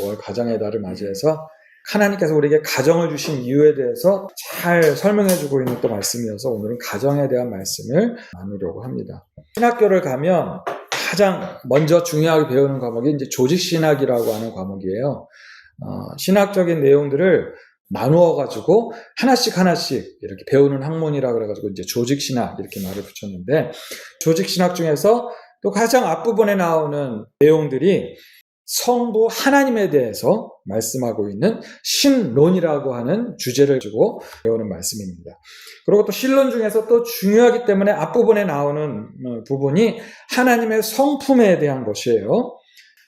5월 가정의 달을 맞이해서 하나님께서 우리에게 가정을 주신 이유에 대해서 잘 설명해주고 있는 또 말씀이어서 오늘은 가정에 대한 말씀을 나누려고 합니다. 신학교를 가면 가장 먼저 중요하게 배우는 과목이 이제 조직신학이라고 하는 과목이에요. 신학적인 내용들을 나누어가지고 하나씩 이렇게 배우는 학문이라 그래가지고 이제 조직신학 이렇게 말을 붙였는데, 조직신학 중에서 또 가장 앞부분에 나오는 내용들이 성부 하나님에 대해서 말씀하고 있는 신론이라고 하는 주제를 주고 배우는 말씀입니다. 그리고 또 신론 중에서 또 중요하기 때문에 앞부분에 나오는 부분이 하나님의 성품에 대한 것이에요.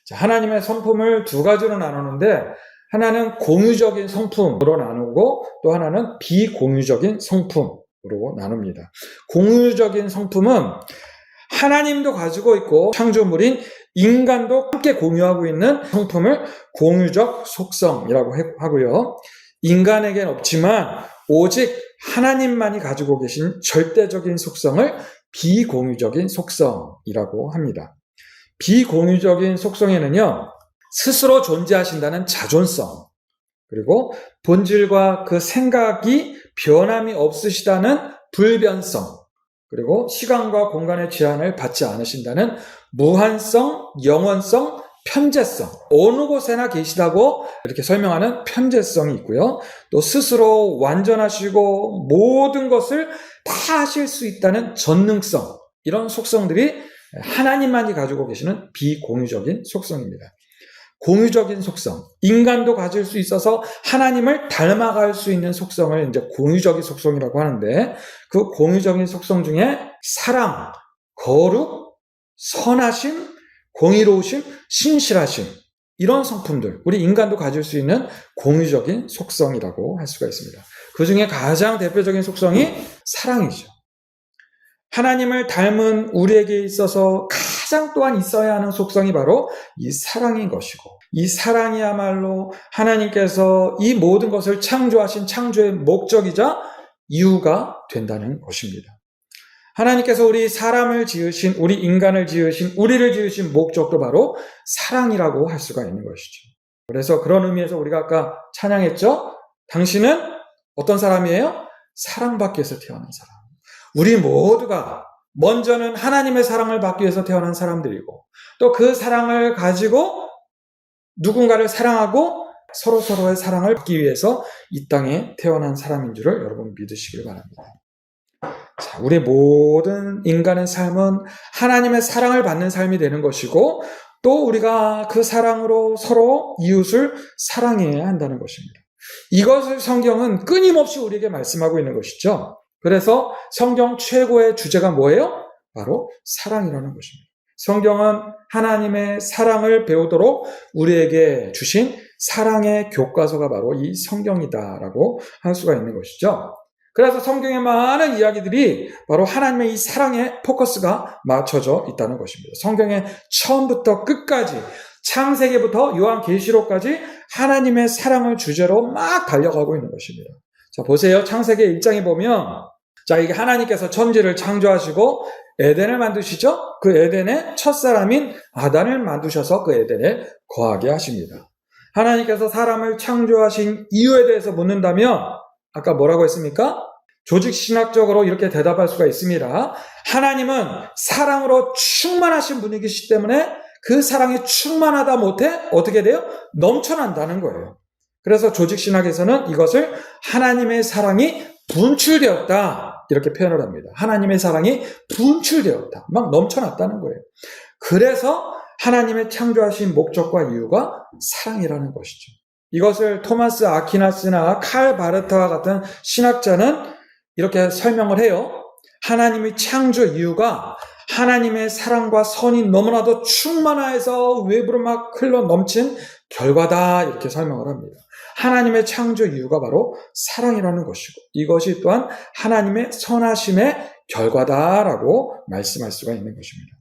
자, 하나님의 성품을 두 가지로 나누는데, 하나는 공유적인 성품으로 나누고 또 하나는 비공유적인 성품으로 나눕니다. 공유적인 성품은 하나님도 가지고 있고 창조물인 인간도 함께 공유하고 있는 성품을 공유적 속성이라고 하고요. 인간에겐 없지만 오직 하나님만이 가지고 계신 절대적인 속성을 비공유적인 속성이라고 합니다. 비공유적인 속성에는요, 스스로 존재하신다는 자존성, 그리고 본질과 그 생각이 변함이 없으시다는 불변성, 그리고 시간과 공간의 제한을 받지 않으신다는 무한성, 영원성, 편재성, 어느 곳에나 계시다고 이렇게 설명하는 편재성이 있고요. 또 스스로 완전하시고 모든 것을 다 하실 수 있다는 전능성, 이런 속성들이 하나님만이 가지고 계시는 비공유적인 속성입니다. 공유적인 속성, 인간도 가질 수 있어서 하나님을 닮아갈 수 있는 속성을 이제 공유적인 속성이라고 하는데, 그 공유적인 속성 중에 사랑, 거룩, 선하심, 공의로우심, 신실하심, 이런 성품들, 우리 인간도 가질 수 있는 공유적인 속성이라고 할 수가 있습니다. 그 중에 가장 대표적인 속성이 사랑이죠. 하나님을 닮은 우리에게 있어서 가장 또한 있어야 하는 속성이 바로 이 사랑인 것이고, 이 사랑이야말로 하나님께서 이 모든 것을 창조하신 창조의 목적이자 이유가 된다는 것입니다. 하나님께서 우리 사람을 지으신, 우리 인간을 지으신, 우리를 지으신 목적도 바로 사랑이라고 할 수가 있는 것이죠. 그래서 그런 의미에서 우리가 아까 찬양했죠? 당신은 어떤 사람이에요? 사랑받기 위해서 태어난 사람. 우리 모두가 먼저는 하나님의 사랑을 받기 위해서 태어난 사람들이고, 또 그 사랑을 가지고 누군가를 사랑하고 서로의 사랑을 받기 위해서 이 땅에 태어난 사람인 줄을 여러분 믿으시길 바랍니다. 자, 우리 모든 인간의 삶은 하나님의 사랑을 받는 삶이 되는 것이고, 또 우리가 그 사랑으로 서로 이웃을 사랑해야 한다는 것입니다. 이것을 성경은 끊임없이 우리에게 말씀하고 있는 것이죠. 그래서 성경 최고의 주제가 뭐예요? 바로 사랑이라는 것입니다. 성경은 하나님의 사랑을 배우도록 우리에게 주신 사랑의 교과서가 바로 이 성경이다라고 할 수가 있는 것이죠. 그래서 성경의 많은 이야기들이 바로 하나님의 이 사랑에 포커스가 맞춰져 있다는 것입니다. 성경의 처음부터 끝까지, 창세기부터 요한계시록까지 하나님의 사랑을 주제로 막 달려가고 있는 것입니다. 자, 보세요. 창세기 1장에 보면, 자, 이게 하나님께서 천지를 창조하시고 에덴을 만드시죠? 그 에덴의 첫사람인 아담을 만드셔서 그 에덴에 거하게 하십니다. 하나님께서 사람을 창조하신 이유에 대해서 묻는다면 아까 뭐라고 했습니까? 조직신학적으로 이렇게 대답할 수가 있습니다. 하나님은 사랑으로 충만하신 분이시기 때문에 그 사랑이 충만하다 못해 어떻게 돼요? 넘쳐난다는 거예요. 그래서 조직신학에서는 이것을 하나님의 사랑이 분출되었다, 이렇게 표현을 합니다. 하나님의 사랑이 분출되었다, 막 넘쳐났다는 거예요. 그래서 하나님의 창조하신 목적과 이유가 사랑이라는 것이죠. 이것을 토마스 아퀴나스나 칼 바르타와 같은 신학자는 이렇게 설명을 해요. 하나님의 창조 이유가 하나님의 사랑과 선이 너무나도 충만해서 외부로 막 흘러 넘친 결과다, 이렇게 설명을 합니다. 하나님의 창조 이유가 바로 사랑이라는 것이고, 이것이 또한 하나님의 선하심의 결과다라고 말씀할 수가 있는 것입니다.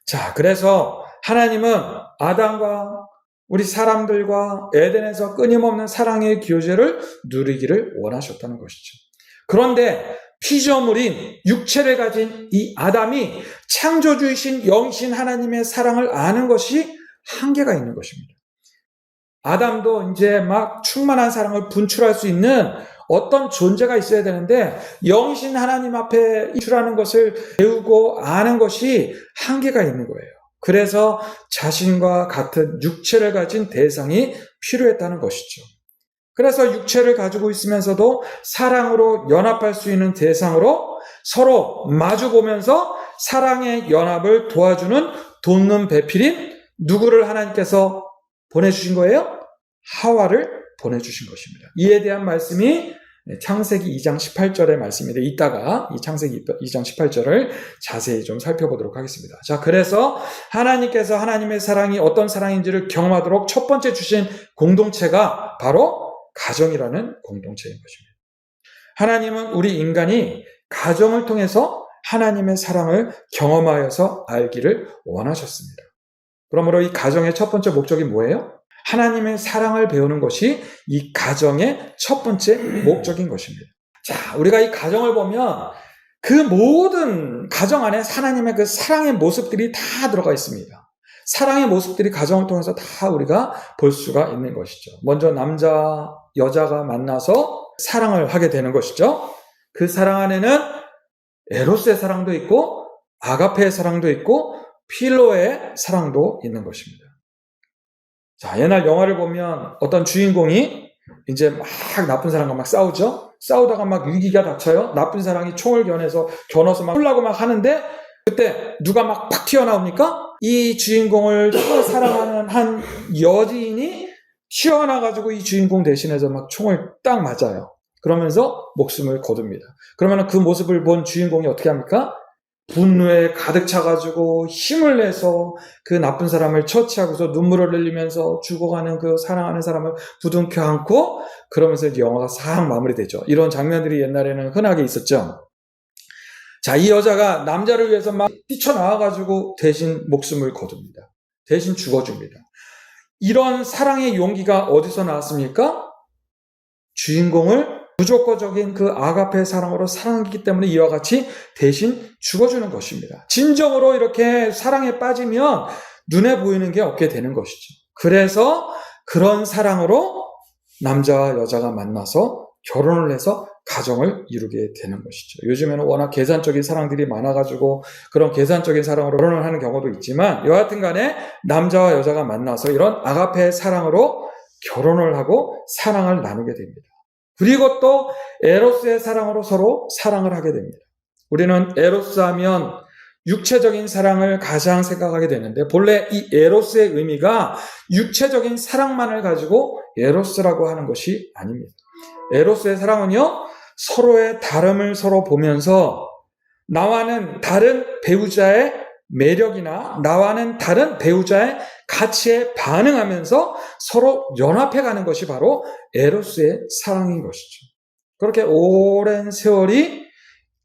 자, 그래서 하나님은 아담과 우리 사람들과 에덴에서 끊임없는 사랑의 교제를 누리기를 원하셨다는 것이죠. 그런데 피조물인 육체를 가진 이 아담이 창조주이신 영이신 하나님의 사랑을 아는 것이 한계가 있는 것입니다. 아담도 이제 막 충만한 사랑을 분출할 수 있는 어떤 존재가 있어야 되는데 영신 하나님 앞에 인출하는 것을 배우고 아는 것이 한계가 있는 거예요. 그래서 자신과 같은 육체를 가진 대상이 필요했다는 것이죠. 그래서 육체를 가지고 있으면서도 사랑으로 연합할 수 있는 대상으로 서로 마주보면서 사랑의 연합을 도와주는 돕는 배필인 누구를 하나님께서 보내주신 거예요? 하와를 보내주신 것입니다. 이에 대한 말씀이 창세기 2장 18절의 말씀인데 이따가 이 창세기 2장 18절을 자세히 좀 살펴보도록 하겠습니다. 자, 그래서 하나님께서 하나님의 사랑이 어떤 사랑인지를 경험하도록 첫 번째 주신 공동체가 바로 가정이라는 공동체인 것입니다. 하나님은 우리 인간이 가정을 통해서 하나님의 사랑을 경험하여서 알기를 원하셨습니다. 그러므로 이 가정의 첫 번째 목적이 뭐예요? 하나님의 사랑을 배우는 것이 이 가정의 첫 번째 목적인 것입니다. 자, 우리가 이 가정을 보면 그 모든 가정 안에 하나님의 그 사랑의 모습들이 다 들어가 있습니다. 사랑의 모습들이 가정을 통해서 다 우리가 볼 수가 있는 것이죠. 먼저 남자, 여자가 만나서 사랑을 하게 되는 것이죠. 그 사랑 안에는 에로스의 사랑도 있고 아가페의 사랑도 있고 필로의 사랑도 있는 것입니다. 자, 옛날 영화를 보면 어떤 주인공이 이제 막 나쁜 사람과 막 싸우죠? 싸우다가 막 위기가 닥쳐요? 나쁜 사람이 총을 겨눠서 막 쏠라고 막 하는데 그때 누가 막 팍 튀어나옵니까? 이 주인공을 사랑하는 한 여인이 튀어나와가지고 이 주인공 대신해서 막 총을 딱 맞아요. 그러면서 목숨을 거둡니다. 그러면 그 모습을 본 주인공이 어떻게 합니까? 분노에 가득 차가지고 힘을 내서 그 나쁜 사람을 처치하고서 눈물을 흘리면서 죽어가는 그 사랑하는 사람을 부둥켜 안고 그러면서 이제 영화가 싹 마무리되죠. 이런 장면들이 옛날에는 흔하게 있었죠. 자, 이 여자가 남자를 위해서 막 뛰쳐나와가지고 대신 목숨을 거둡니다. 대신 죽어줍니다. 이런 사랑의 용기가 어디서 나왔습니까? 주인공을 무조건적인 그 아가페 사랑으로 사랑하기 때문에 이와 같이 대신 죽어주는 것입니다. 진정으로 이렇게 사랑에 빠지면 눈에 보이는 게 없게 되는 것이죠. 그래서 그런 사랑으로 남자와 여자가 만나서 결혼을 해서 가정을 이루게 되는 것이죠. 요즘에는 워낙 계산적인 사랑들이 많아가지고 그런 계산적인 사랑으로 결혼을 하는 경우도 있지만 여하튼 간에 남자와 여자가 만나서 이런 아가페의 사랑으로 결혼을 하고 사랑을 나누게 됩니다. 그리고 또 에로스의 사랑으로 서로 사랑을 하게 됩니다. 우리는 에로스 하면 육체적인 사랑을 가장 생각하게 되는데 본래 이 에로스의 의미가 육체적인 사랑만을 가지고 에로스라고 하는 것이 아닙니다. 에로스의 사랑은요, 서로의 다름을 서로 보면서 나와는 다른 배우자의 매력이나 나와는 다른 배우자의 가치에 반응하면서 서로 연합해가는 것이 바로 에로스의 사랑인 것이죠. 그렇게 오랜 세월이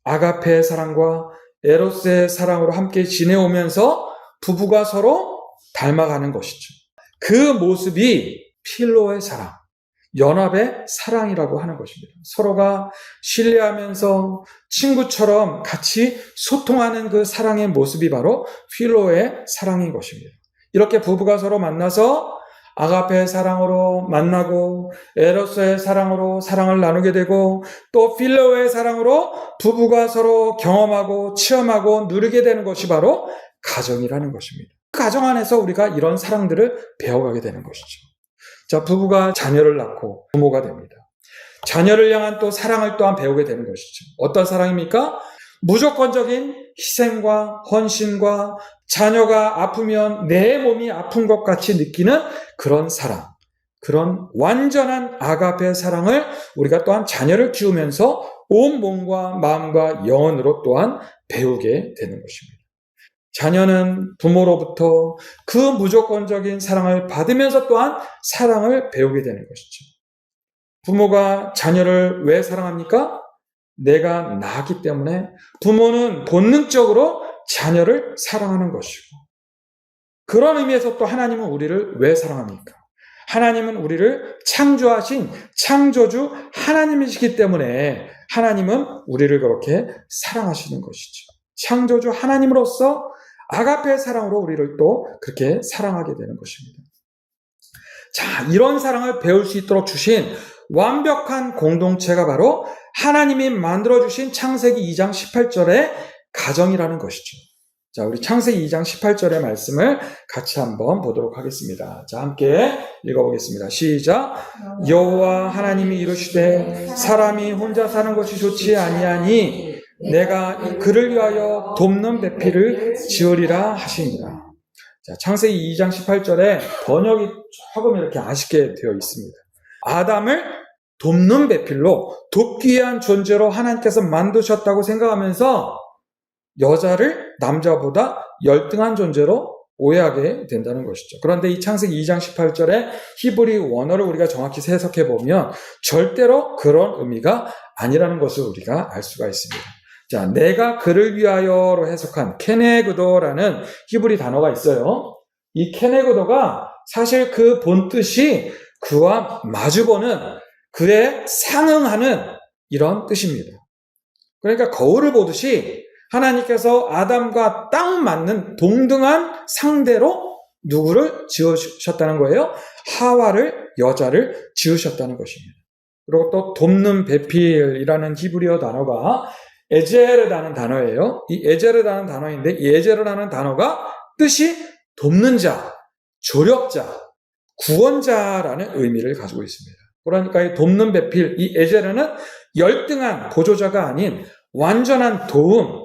아가페의 사랑과 에로스의 사랑으로 함께 지내오면서 부부가 서로 닮아가는 것이죠. 그 모습이 필로의 사랑, 연합의 사랑이라고 하는 것입니다. 서로가 신뢰하면서 친구처럼 같이 소통하는 그 사랑의 모습이 바로 필로의 사랑인 것입니다. 이렇게 부부가 서로 만나서 아가페의 사랑으로 만나고 에로스의 사랑으로 사랑을 나누게 되고 또 필로의 사랑으로 부부가 서로 경험하고 체험하고 누리게 되는 것이 바로 가정이라는 것입니다. 그 가정 안에서 우리가 이런 사랑들을 배워가게 되는 것이죠. 자, 부부가 자녀를 낳고 부모가 됩니다. 자녀를 향한 또 사랑을 또한 배우게 되는 것이죠. 어떤 사랑입니까? 무조건적인 희생과 헌신과 자녀가 아프면 내 몸이 아픈 것 같이 느끼는 그런 사랑, 그런 완전한 아가페 사랑을 우리가 또한 자녀를 키우면서 온 몸과 마음과 영혼으로 또한 배우게 되는 것입니다. 자녀는 부모로부터 그 무조건적인 사랑을 받으면서 또한 사랑을 배우게 되는 것이죠. 부모가 자녀를 왜 사랑합니까? 내가 낳았기 때문에 부모는 본능적으로 자녀를 사랑하는 것이고 그런 의미에서 또 하나님은 우리를 왜 사랑합니까? 하나님은 우리를 창조하신 창조주 하나님이시기 때문에 하나님은 우리를 그렇게 사랑하시는 것이죠. 창조주 하나님으로서 아가페의 사랑으로 우리를 또 그렇게 사랑하게 되는 것입니다. 자, 이런 사랑을 배울 수 있도록 주신 완벽한 공동체가 바로 하나님이 만들어주신 창세기 2장 18절의 가정이라는 것이죠. 자, 우리 창세기 2장 18절의 말씀을 같이 한번 보도록 하겠습니다. 자, 함께 읽어보겠습니다. 시작. 여호와 하나님이 이르시되 사람이 혼자 사는 것이 좋지 아니하니 내가 그를 위하여 돕는 배필을 지으리라 하시니라. 자, 창세기 2장 18절에 번역이 조금 이렇게 아쉽게 되어 있습니다. 아담을 돕는 배필로 돕기 위한 존재로 하나님께서 만드셨다고 생각하면서 여자를 남자보다 열등한 존재로 오해하게 된다는 것이죠. 그런데 이 창세기 2장 18절의 히브리 원어를 우리가 정확히 해석해 보면 절대로 그런 의미가 아니라는 것을 우리가 알 수가 있습니다. 자, 내가 그를 위하여로 해석한 케네그도라는 히브리 단어가 있어요. 이 케네그도가 사실 그 본뜻이 그와 마주보는, 그에 상응하는 이런 뜻입니다. 그러니까 거울을 보듯이 하나님께서 아담과 딱 맞는 동등한 상대로 누구를 지으셨다는 거예요? 하와를, 여자를 지으셨다는 것입니다. 그리고 또 돕는 배필이라는 히브리어 단어가 에제르라는 단어예요. 이 에제르라는 단어인데 이 에제르라는 단어가 뜻이 돕는 자, 조력자, 구원자라는 의미를 가지고 있습니다. 그러니까 이 돕는 배필, 이 에제르는 열등한 보조자가 아닌 완전한 도움.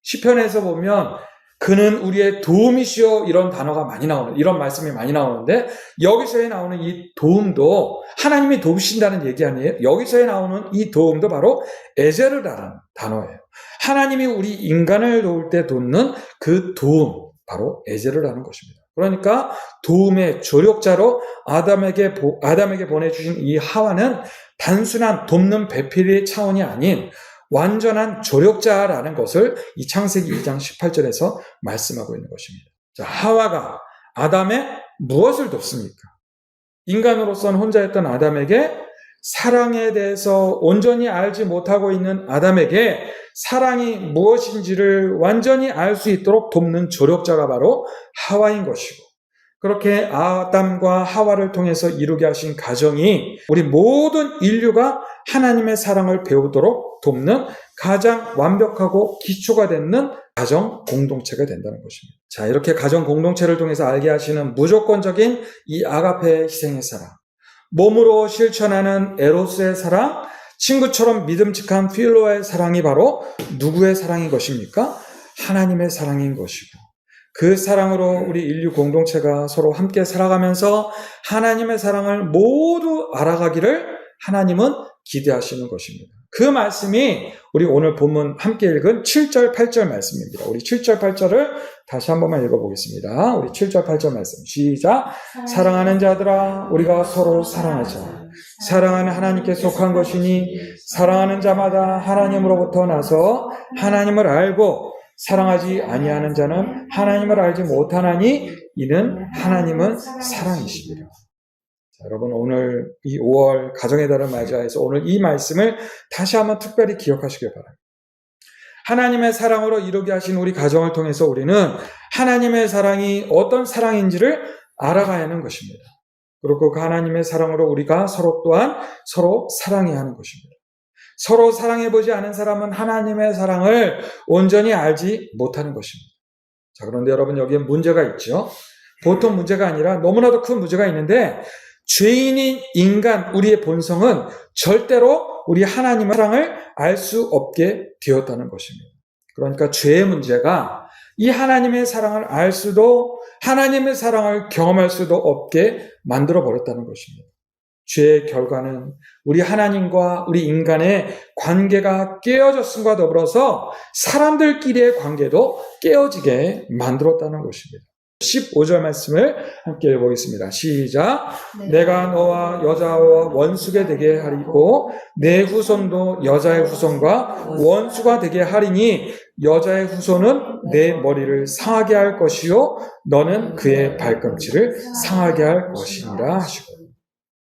시편에서 보면 그는 우리의 도움이시여 이런 단어가 많이 나오는, 이런 말씀이 많이 나오는데 여기서에 나오는 이 도움도 하나님이 도우신다는 얘기 아니에요? 여기서에 나오는 이 도움도 바로 에제르라는 단어예요. 하나님이 우리 인간을 도울 때 돕는 그 도움, 바로 에제르라는 것입니다. 그러니까 도움의 조력자로 아담에게 보내주신 이 하와는 단순한 돕는 배필의 차원이 아닌 완전한 조력자라는 것을 이 창세기 2장 18절에서 말씀하고 있는 것입니다. 자, 하와가 아담의 무엇을 돕습니까? 인간으로서는 혼자였던 아담에게 사랑에 대해서 온전히 알지 못하고 있는 아담에게 사랑이 무엇인지를 완전히 알 수 있도록 돕는 조력자가 바로 하와인 것이고, 그렇게 아담과 하와를 통해서 이루게 하신 가정이 우리 모든 인류가 하나님의 사랑을 배우도록 돕는 가장 완벽하고 기초가 되는 가정 공동체가 된다는 것입니다. 자, 이렇게 가정 공동체를 통해서 알게 하시는 무조건적인 이 아가페의 희생의 사랑, 몸으로 실천하는 에로스의 사랑, 친구처럼 믿음직한 필로의 사랑이 바로 누구의 사랑인 것입니까? 하나님의 사랑인 것이고, 그 사랑으로 우리 인류 공동체가 서로 함께 살아가면서 하나님의 사랑을 모두 알아가기를 하나님은 기대하시는 것입니다. 그 말씀이 우리 오늘 본문 함께 읽은 7절, 8절 말씀입니다. 우리 7절, 8절을 다시 한 번만 읽어보겠습니다. 우리 7절, 8절 말씀 시작. 사랑하는 자들아 우리가 서로 사랑하자. 사랑하는 하나님께 속한 것이니 사랑하는 자마다 하나님으로부터 나서 하나님을 알고 사랑하지 아니하는 자는 하나님을 알지 못하나니 이는 하나님은 사랑이시니라. 여러분, 오늘 이 5월 가정의 달을 맞이해서 오늘 이 말씀을 다시 한번 특별히 기억하시길 바랍니다. 하나님의 사랑으로 이루게 하신 우리 가정을 통해서 우리는 하나님의 사랑이 어떤 사랑인지를 알아가야 하는 것입니다. 그리고 그 하나님의 사랑으로 우리가 서로 또한 서로 사랑해야 하는 것입니다. 서로 사랑해보지 않은 사람은 하나님의 사랑을 온전히 알지 못하는 것입니다. 자, 그런데 여러분, 여기에 문제가 있죠. 보통 문제가 아니라 너무나도 큰 문제가 있는데, 죄인인 인간, 우리의 본성은 절대로 우리 하나님의 사랑을 알 수 없게 되었다는 것입니다. 그러니까 죄의 문제가 이 하나님의 사랑을 알 수도, 하나님의 사랑을 경험할 수도 없게 만들어버렸다는 것입니다. 죄의 결과는 우리 하나님과 우리 인간의 관계가 깨어졌음과 더불어서 사람들끼리의 관계도 깨어지게 만들었다는 것입니다. 15절 말씀을 함께 읽어보겠습니다. 시작. 내가 너와 여자와 원수가 되게 하리고 내 후손도 여자의 후손과 원수가 되게 하리니 여자의 후손은 내 머리를 상하게 할 것이요 너는 그의 발꿈치를 상하게 할 것이니라 하시고,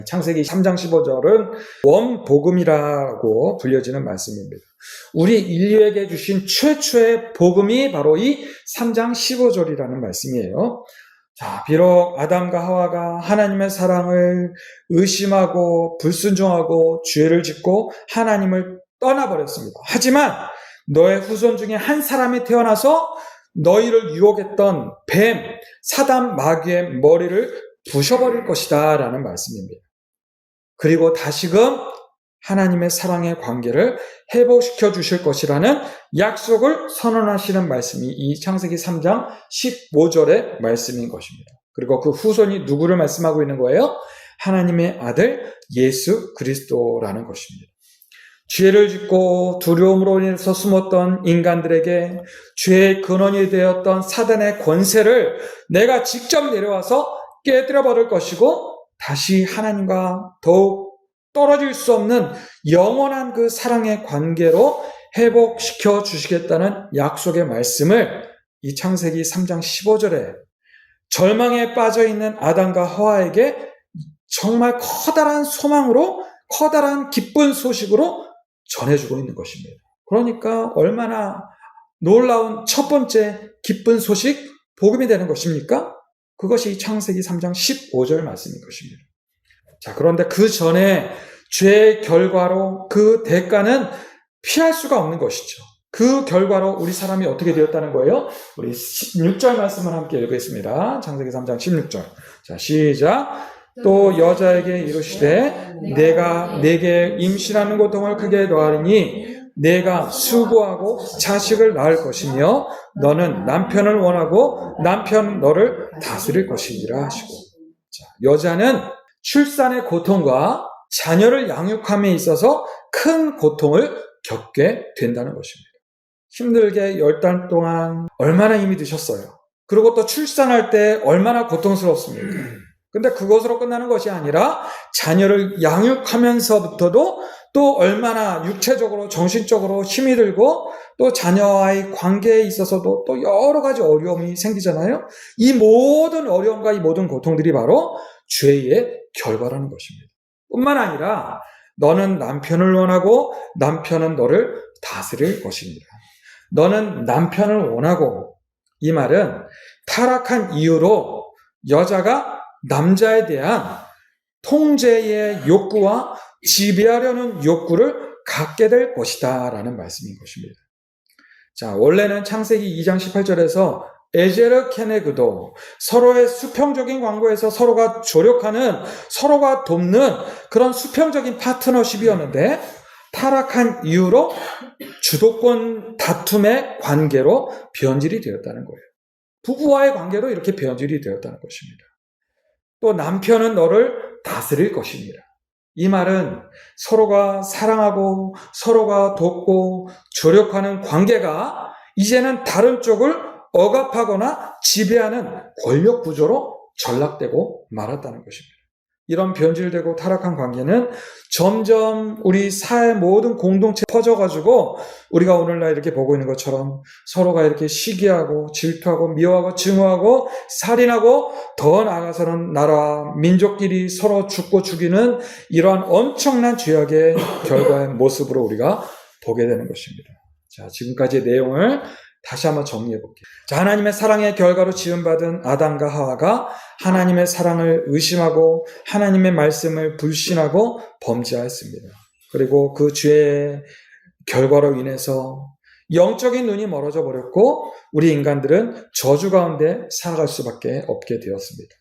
창세기 3장 15절은 원복음이라고 불려지는 말씀입니다. 우리 인류에게 주신 최초의 복음이 바로 이 3장 15절이라는 말씀이에요. 자, 비록 아담과 하와가 하나님의 사랑을 의심하고 불순종하고 죄를 짓고 하나님을 떠나버렸습니다. 하지만 너의 후손 중에 한 사람이 태어나서 너희를 유혹했던 뱀, 사단 마귀의 머리를 부셔버릴 것이다 라는 말씀입니다. 그리고 다시금 하나님의 사랑의 관계를 회복시켜 주실 것이라는 약속을 선언하시는 말씀이 이 창세기 3장 15절의 말씀인 것입니다. 그리고 그 후손이 누구를 말씀하고 있는 거예요? 하나님의 아들 예수 그리스도라는 것입니다. 죄를 짓고 두려움으로 인해서 숨었던 인간들에게 죄의 근원이 되었던 사단의 권세를 내가 직접 내려와서 깨뜨려 버릴 것이고 다시 하나님과 더욱 떨어질 수 없는 영원한 그 사랑의 관계로 회복시켜 주시겠다는 약속의 말씀을 이 창세기 3장 15절에 절망에 빠져있는 아담과 하와에게 정말 커다란 소망으로 커다란 기쁜 소식으로 전해주고 있는 것입니다. 그러니까 얼마나 놀라운 첫 번째 기쁜 소식, 복음이 되는 것입니까? 그것이 창세기 3장 15절 말씀인 것입니다. 자, 그런데 그 전에 죄의 결과로 그 대가는 피할 수가 없는 것이죠. 그 결과로 우리 사람이 어떻게 되었다는 거예요? 우리 16절 말씀을 함께 읽겠습니다. 창세기 3장 16절. 자, 시작. 또 여자에게 이르시되 내가 내게 임신하는 고통을 크게 더하리니 내가 수고하고 자식을 낳을 것이며 너는 남편을 원하고 남편 너를 다스릴 것이니라 하시고. 자, 여자는 출산의 고통과 자녀를 양육함에 있어서 큰 고통을 겪게 된다는 것입니다. 힘들게 10달 동안 얼마나 힘이 드셨어요. 그리고 또 출산할 때 얼마나 고통스럽습니까? 근데 그것으로 끝나는 것이 아니라 자녀를 양육하면서부터도 또 얼마나 육체적으로 정신적으로 힘이 들고 또 자녀와의 관계에 있어서도 또 여러 가지 어려움이 생기잖아요. 이 모든 어려움과 이 모든 고통들이 바로 죄의 결과라는 것입니다. 뿐만 아니라 너는 남편을 원하고 남편은 너를 다스릴 것입니다. 너는 남편을 원하고, 이 말은 타락한 이유로 여자가 남자에 대한 통제의 욕구와 지배하려는 욕구를 갖게 될 것이다 라는 말씀인 것입니다. 자, 원래는 창세기 2장 18절에서 에제르 케네그도 서로의 수평적인 관계에서 서로가 조력하는, 서로가 돕는 그런 수평적인 파트너십이었는데 타락한 이유로 주도권 다툼의 관계로 변질이 되었다는 거예요. 부부와의 관계로 이렇게 변질이 되었다는 것입니다. 또 남편은 너를 다스릴 것입니다. 이 말은 서로가 사랑하고 서로가 돕고 조력하는 관계가 이제는 다른 쪽을 억압하거나 지배하는 권력 구조로 전락되고 말았다는 것입니다. 이런 변질되고 타락한 관계는 점점 우리 사회 모든 공동체에 퍼져가지고 우리가 오늘날 이렇게 보고 있는 것처럼 서로가 이렇게 시기하고 질투하고 미워하고 증오하고 살인하고 더 나아가서는 나라와 민족끼리 서로 죽고 죽이는 이러한 엄청난 죄악의 결과의 모습으로 우리가 보게 되는 것입니다. 자, 지금까지의 내용을 다시 한번 정리해 볼게요. 자, 하나님의 사랑의 결과로 지음받은 아담과 하와가 하나님의 사랑을 의심하고 하나님의 말씀을 불신하고 범죄하였습니다. 그리고 그 죄의 결과로 인해서 영적인 눈이 멀어져 버렸고 우리 인간들은 저주 가운데 살아갈 수밖에 없게 되었습니다.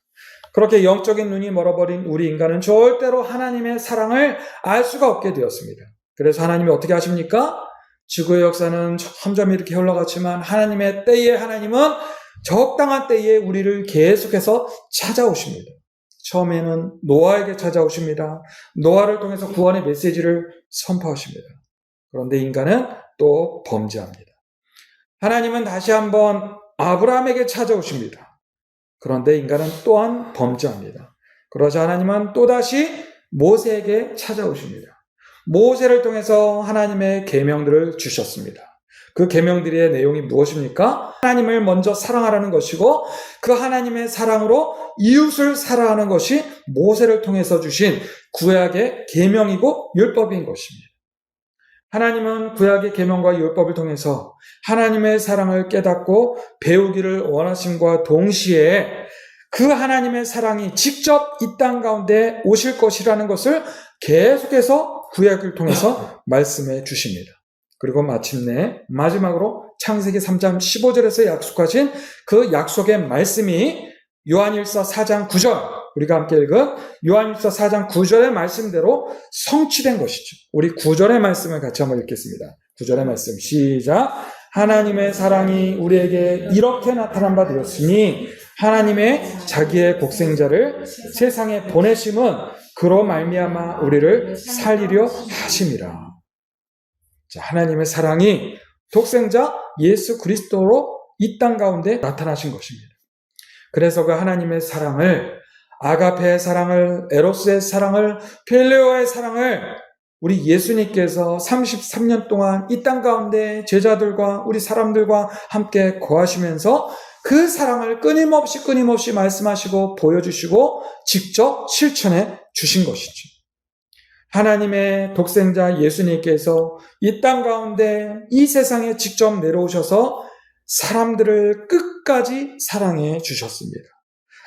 그렇게 영적인 눈이 멀어버린 우리 인간은 절대로 하나님의 사랑을 알 수가 없게 되었습니다. 그래서 하나님이 어떻게 하십니까? 지구의 역사는 점점 이렇게 흘러갔지만 하나님의 때에 하나님은 적당한 때에 우리를 계속해서 찾아오십니다. 처음에는 노아에게 찾아오십니다. 노아를 통해서 구원의 메시지를 선포하십니다. 그런데 인간은 또 범죄합니다. 하나님은 다시 한번 아브라함에게 찾아오십니다. 그런데 인간은 또한 범죄합니다. 그러자 하나님은 또다시 모세에게 찾아오십니다. 모세를 통해서 하나님의 계명들을 주셨습니다. 그 계명들의 내용이 무엇입니까? 하나님을 먼저 사랑하라는 것이고 그 하나님의 사랑으로 이웃을 사랑하는 것이 모세를 통해서 주신 구약의 계명이고 율법인 것입니다. 하나님은 구약의 계명과 율법을 통해서 하나님의 사랑을 깨닫고 배우기를 원하심과 동시에 그 하나님의 사랑이 직접 이 땅 가운데 오실 것이라는 것을 계속해서 구약을 통해서 말씀해 주십니다. 그리고 마침내 마지막으로 창세기 3장 15절에서 약속하신 그 약속의 말씀이 요한일서 4장 9절, 우리가 함께 읽은 요한일서 4장 9절의 말씀대로 성취된 것이죠. 우리 9절의 말씀을 같이 한번 읽겠습니다. 9절의 말씀 시작. 하나님의 사랑이 우리에게 이렇게 나타난 바 되었으니 하나님의 자기의 독생자를 세상에 보내심은 그로 말미암아 우리를 살리려 하심이라. 자, 하나님의 사랑이 독생자 예수 그리스도로 이 땅 가운데 나타나신 것입니다. 그래서 그 하나님의 사랑을, 아가페의 사랑을, 에로스의 사랑을, 필레오의 사랑을 우리 예수님께서 33년 동안 이 땅 가운데 제자들과 우리 사람들과 함께 거하시면서 그 사랑을 끊임없이 말씀하시고 보여주시고 직접 실천해 주신 것이죠. 하나님의 독생자 예수님께서 이 땅 가운데 이 세상에 직접 내려오셔서 사람들을 끝까지 사랑해 주셨습니다.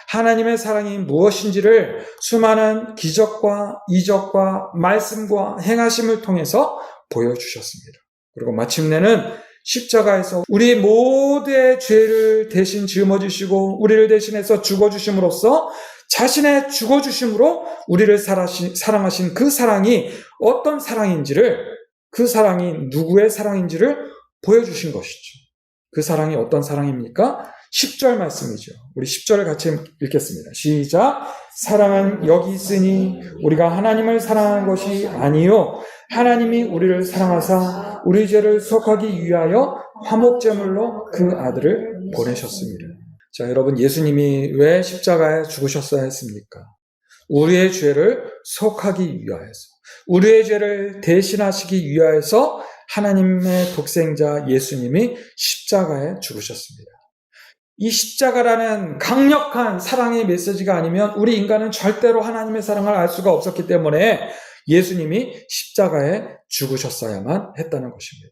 하나님의 사랑이 무엇인지를 수많은 기적과 이적과 말씀과 행하심을 통해서 보여주셨습니다. 그리고 마침내는 십자가에서 우리 모두의 죄를 대신 짊어지시고 우리를 대신해서 죽어주심으로써 자신의 죽어주심으로 우리를 사랑하신 그 사랑이 어떤 사랑인지를, 그 사랑이 누구의 사랑인지를 보여주신 것이죠. 그 사랑이 어떤 사랑입니까? 10절 말씀이죠. 우리 10절을 같이 읽겠습니다. 시작. 사랑은 여기 있으니 우리가 하나님을 사랑한 것이 아니요 하나님이 우리를 사랑하사 우리 죄를 속하기 위하여 화목제물로 그 아들을 보내셨습니다. 자, 여러분, 예수님이 왜 십자가에 죽으셨어야 했습니까? 우리의 죄를 속하기 위하여서, 우리의 죄를 대신하시기 위하여서 하나님의 독생자 예수님이 십자가에 죽으셨습니다. 이 십자가라는 강력한 사랑의 메시지가 아니면 우리 인간은 절대로 하나님의 사랑을 알 수가 없었기 때문에 예수님이 십자가에 죽으셨어야만 했다는 것입니다.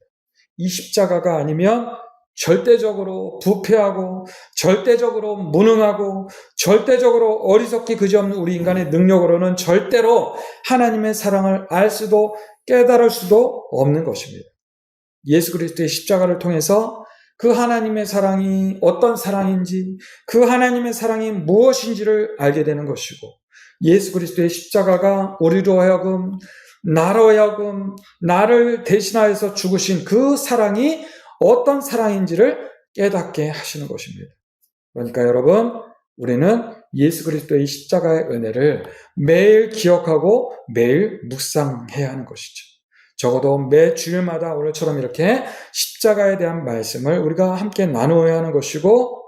이 십자가가 아니면 절대적으로 부패하고 절대적으로 무능하고 절대적으로 어리석기 그지없는 우리 인간의 능력으로는 절대로 하나님의 사랑을 알 수도 깨달을 수도 없는 것입니다. 예수 그리스도의 십자가를 통해서 그 하나님의 사랑이 어떤 사랑인지, 그 하나님의 사랑이 무엇인지를 알게 되는 것이고, 예수 그리스도의 십자가가 우리로 하여금, 나로 하여금, 나를 대신하여서 죽으신 그 사랑이 어떤 사랑인지를 깨닫게 하시는 것입니다. 그러니까 여러분, 우리는 예수 그리스도의 십자가의 은혜를 매일 기억하고 매일 묵상해야 하는 것이죠. 적어도 매 주일마다 오늘처럼 이렇게 십자가에 대한 말씀을 우리가 함께 나누어야 하는 것이고,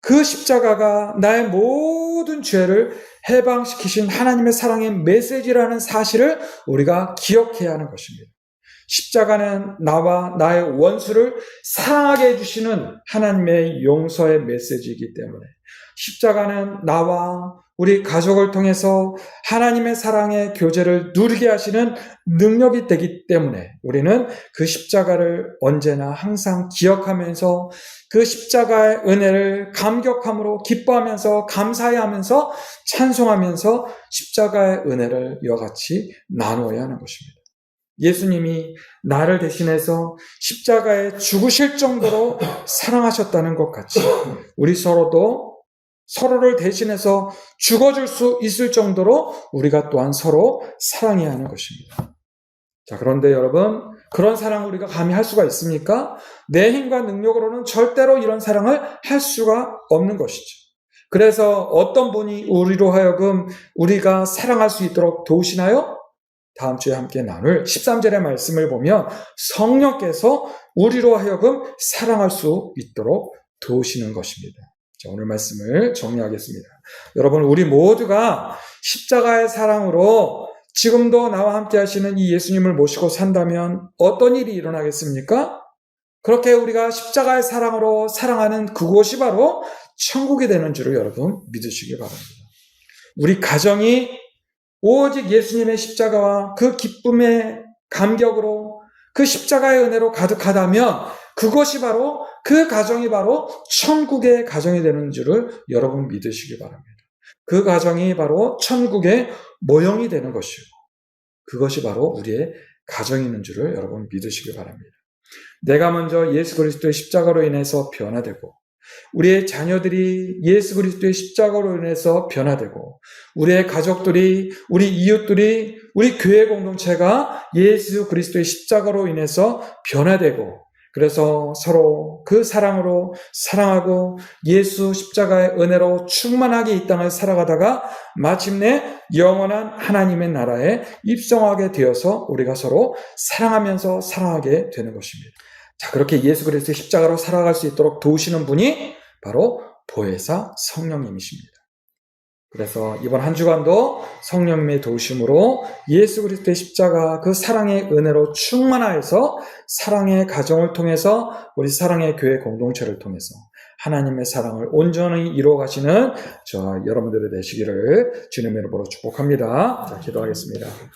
그 십자가가 나의 모든 죄를 해방시키신 하나님의 사랑의 메시지라는 사실을 우리가 기억해야 하는 것입니다. 십자가는 나와 나의 원수를 사랑하게 해주시는 하나님의 용서의 메시지이기 때문에, 십자가는 나와 우리 가족을 통해서 하나님의 사랑의 교제를 누리게 하시는 능력이 되기 때문에 우리는 그 십자가를 언제나 항상 기억하면서 그 십자가의 은혜를 감격함으로 기뻐하면서 감사해하면서 찬송하면서 십자가의 은혜를 이와 같이 나누어야 하는 것입니다. 예수님이 나를 대신해서 십자가에 죽으실 정도로 사랑하셨다는 것 같이 우리 서로를 대신해서 죽어줄 수 있을 정도로 우리가 또한 서로 사랑해야 하는 것입니다. 자, 그런데 여러분, 그런 사랑을 우리가 감히 할 수가 있습니까? 내 힘과 능력으로는 절대로 이런 사랑을 할 수가 없는 것이죠. 그래서 어떤 분이 우리로 하여금 우리가 사랑할 수 있도록 도우시나요? 다음 주에 함께 나눌 13절의 말씀을 보면 성령께서 우리로 하여금 사랑할 수 있도록 도우시는 것입니다. 자, 오늘 말씀을 정리하겠습니다. 여러분, 우리 모두가 십자가의 사랑으로 지금도 나와 함께 하시는 이 예수님을 모시고 산다면 어떤 일이 일어나겠습니까? 그렇게 우리가 십자가의 사랑으로 사랑하는 그곳이 바로 천국이 되는 줄을 여러분 믿으시기 바랍니다. 우리 가정이 오직 예수님의 십자가와 그 기쁨의 감격으로 그 십자가의 은혜로 가득하다면 그것이 바로 그 가정이 바로 천국의 가정이 되는 줄을 여러분 믿으시기 바랍니다. 그 가정이 바로 천국의 모형이 되는 것이고 그것이 바로 우리의 가정이 있는 줄을 여러분 믿으시기 바랍니다. 내가 먼저 예수 그리스도의 십자가로 인해서 변화되고 우리의 자녀들이 예수 그리스도의 십자가로 인해서 변화되고 우리의 가족들이 우리 이웃들이 우리 교회 공동체가 예수 그리스도의 십자가로 인해서 변화되고 그래서 서로 그 사랑으로 사랑하고 예수 십자가의 은혜로 충만하게 이 땅을 살아가다가 마침내 영원한 하나님의 나라에 입성하게 되어서 우리가 서로 사랑하면서 살아가게 되는 것입니다. 자, 그렇게 예수 그리스도의 십자가로 살아갈 수 있도록 도우시는 분이 바로 보혜사 성령님이십니다. 그래서 이번 한 주간도 성령님의 도우심으로 예수 그리스도의 십자가 그 사랑의 은혜로 충만하여서 사랑의 가정을 통해서 우리 사랑의 교회 공동체를 통해서 하나님의 사랑을 온전히 이루어 가시는 저 여러분들이 되시기를 주님의 이름으로 축복합니다. 자, 기도하겠습니다.